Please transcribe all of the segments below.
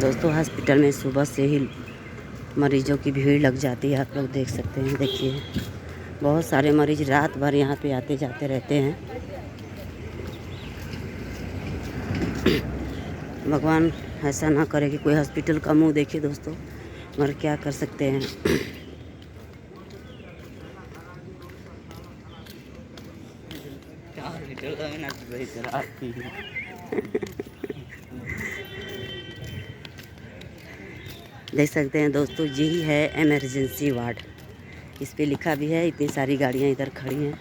दोस्तों हॉस्पिटल में सुबह से ही मरीजों की भीड़ लग जाती है। आप लोग देख सकते हैं, देखिए बहुत सारे मरीज रात भर यहाँ पे आते जाते रहते हैं। भगवान ऐसा ना करे कि कोई हॉस्पिटल का मुंह देखे दोस्तों, मगर क्या कर सकते हैं। देख सकते हैं दोस्तों, यही है इमरजेंसी वार्ड। इस पे लिखा भी है, इतनी सारी गाड़ियाँ इधर खड़ी हैं।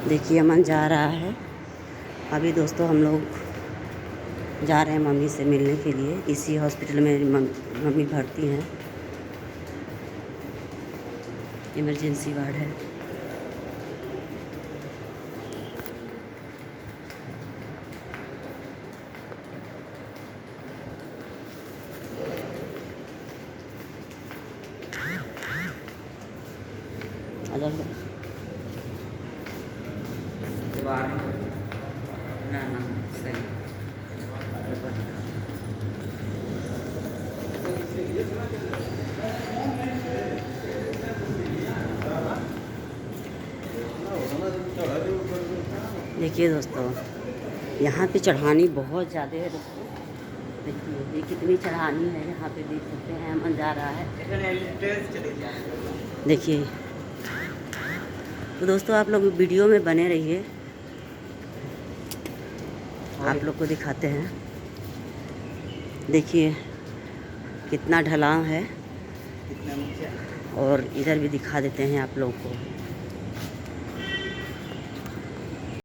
देखिए अमन जा रहा है। अभी दोस्तों हम लोग जा रहे हैं मम्मी से मिलने के लिए। इसी हॉस्पिटल में मम्मी भर्ती हैं, इमरजेंसी वार्ड है। ना ना सही। देखिए दोस्तों, यहाँ पे चढ़ानी बहुत ज़्यादा है दोस्तों। देखिए ये कितनी चढ़ानी है, यहाँ पे देख सकते हैं अमन जा रहा है। देखिए तो दोस्तों आप लोग वीडियो में बने रहिए, आप लोग को दिखाते हैं। देखिए कितना ढलान है, और इधर भी दिखा देते हैं आप लोग को।